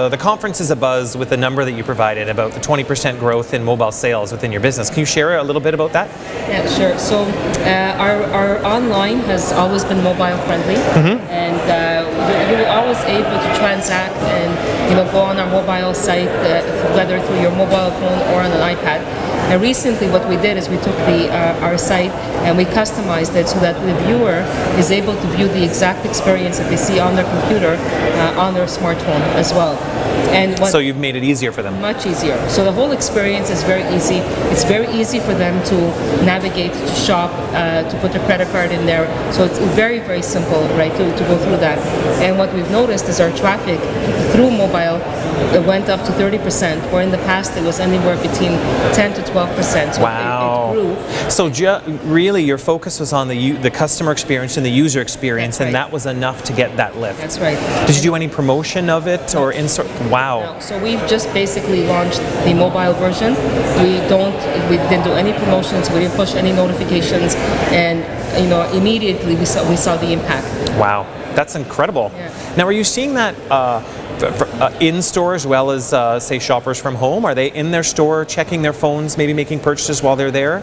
the conference is abuzz with the number that you provided about the 20% growth in mobile sales within your business. Can you share a little bit about that? Yeah, sure. So our online has always been mobile friendly, and you were always able to transact and go on our mobile site, whether through your mobile phone or on an iPad. And recently what we did is we took our site and we customized it so that the viewer is able to view the exact experience that they see on their computer, on their smartphone as well. And so you've made it easier for them. Much easier. So the whole experience is very easy. It's very easy for them to navigate, to shop, to put their credit card in there. So it's very, very simple, right, to go through that. And what we've noticed is our traffic through mobile went up to 30%, where in the past it was anywhere between 10 to 12%. So wow. It grew. So really your focus was on the customer experience and the user experience, and that was enough to get that lift. That's right. Did you do any promotion of it or insert? Wow. No. So we've just basically launched the mobile version. We didn't do any promotions. We didn't push any notifications, and immediately we saw the impact. Wow, that's incredible. Yeah. Now, are you seeing that in store as well as say shoppers from home? Are they in their store checking their phones, maybe making purchases while they're there?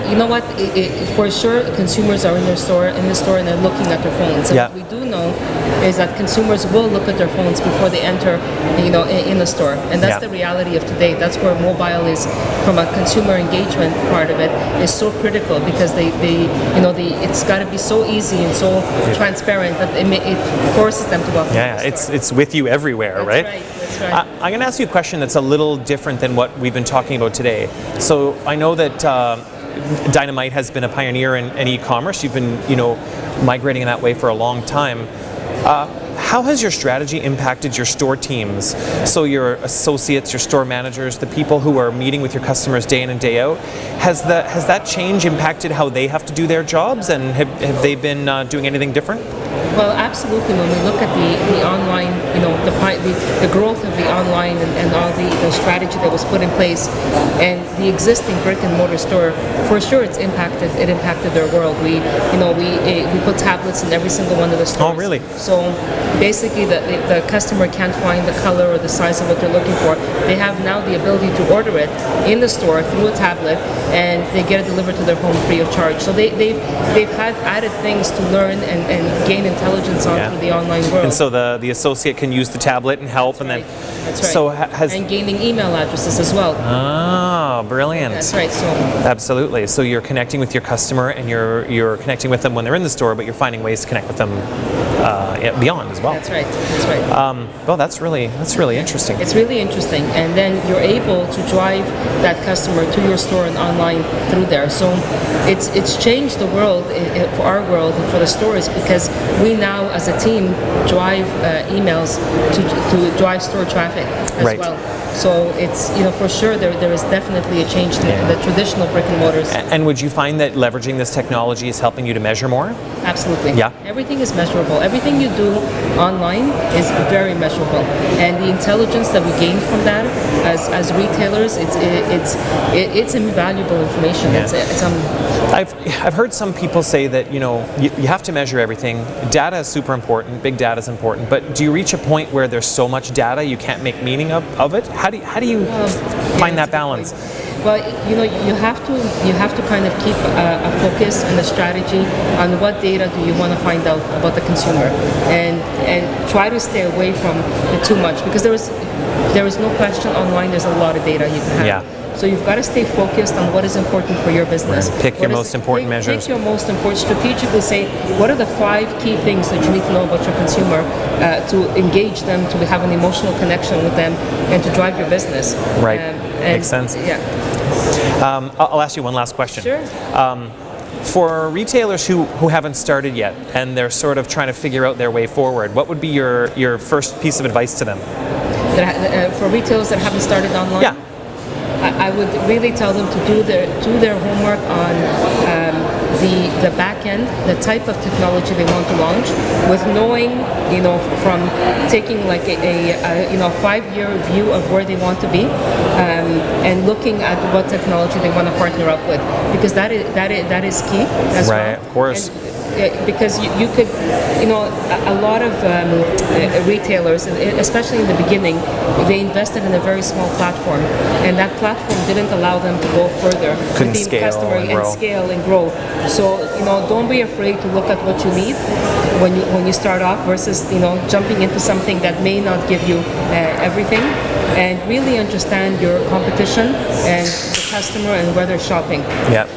You know what? For sure, consumers are in the store and they're looking at their phones. And what we do know is that consumers will look at their phones before they enter, in the store. And that's the reality of today. That's where mobile is, from a consumer engagement part of it, is so critical, because it's got to be so easy and so transparent that it forces them to walk into the store. It's with you everywhere, right? That's right. I'm going to ask you a question that's a little different than what we've been talking about today. So I know that Dynamite has been a pioneer in e-commerce. You've been, migrating in that way for a long time. How has your strategy impacted your store teams? So your associates, your store managers, the people who are meeting with your customers day in and day out, has that change impacted how they have to do their jobs, and have they been doing anything different? Well, absolutely. When we look at the online, the growth of the online and all the strategy that was put in place, and the existing brick and mortar store, for sure it impacted their world. We put tablets in every single one of the stores. Oh, really? So basically the customer can't find the color or the size of what they're looking for. They have now the ability to order it in the store through a tablet, and they get it delivered to their home free of charge. So they've had added things to learn and gain intelligence on through the online world. And so the associate can use the tablet and help. That's and right. then That's right. So and gaining email addresses as well. Oh, brilliant. That's right. So absolutely. So you're connecting with your customer, and you're connecting with them when they're in the store, but you're finding ways to connect with them beyond as well. That's right. That's right. Well, that's really interesting. It's really interesting, and then you're able to drive that customer to your store and online through there. So it's changed the world for our world and for the stores, because we now as a team drive emails to drive store traffic as well. So it's, for sure there is definitely a change in the traditional brick and mortars. And would you find that leveraging this technology is helping you to measure more? Absolutely. Yeah. Everything is measurable. Everything you do online is very measurable, and the intelligence that we gain from that as retailers, it's invaluable information. Yeah. I've heard some people say that you have to measure everything. Data is super important. Big data is important. But do you reach a point where there's so much data you can't make meaning of it? How do you find that balance? Well, you have to kind of keep a focus and a strategy on what data do you want to find out about the consumer, and try to stay away from it too much, because there is no question online there's a lot of data you can have. Yeah. So you've got to stay focused on what is important for your business. Pick your most important measures. Pick your most important, strategically say, what are the 5 key things that you need to know about your consumer to engage them, to have an emotional connection with them, and to drive your business. Right. Makes sense. Yeah. I'll ask you one last question. Sure. For retailers who haven't started yet, and they're sort of trying to figure out their way forward, what would be your first piece of advice to them? For retailers that haven't started online? Yeah. I would really tell them to do their homework on the back end, the type of technology they want to launch, with knowing, from taking like a 5-year view of where they want to be, and looking at what technology they want to partner up with, because that is key as well. Right, of course. And, because you could, a lot of retailers, especially in the beginning, they invested in a very small platform, and that platform didn't allow them to go further Couldn't with the scale customer and grow. scale and grow. So don't be afraid to look at what you need when you start off versus jumping into something that may not give you everything, and really understand your competition and the customer and where they're shopping. Yeah.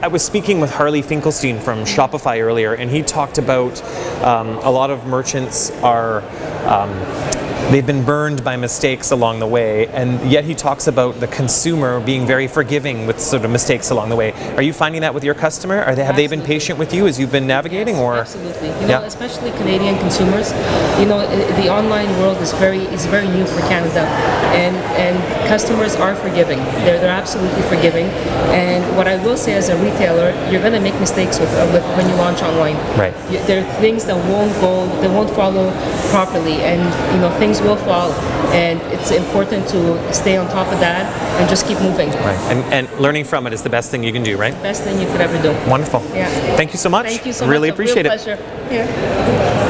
I was speaking with Harley Finkelstein from Shopify earlier, and he talked about a lot of merchants are they've been burned by mistakes along the way, and yet he talks about the consumer being very forgiving with sort of mistakes along the way. Are you finding that with your customer? Have they been patient with you as you've been navigating? Yes, or absolutely. Especially Canadian consumers. The online world is very new for Canada, and customers are forgiving. They're absolutely forgiving. And what I will say as a retailer, you're going to make mistakes with when you launch online. Right. There are things that won't follow properly, and things will fall, and it's important to stay on top of that and just keep moving. Right. And learning from it is the best thing you can do, right? Best thing you could ever do. Wonderful. Yeah. Thank you so much. Thank you so really much. Appreciate Real it. pleasure. Yeah.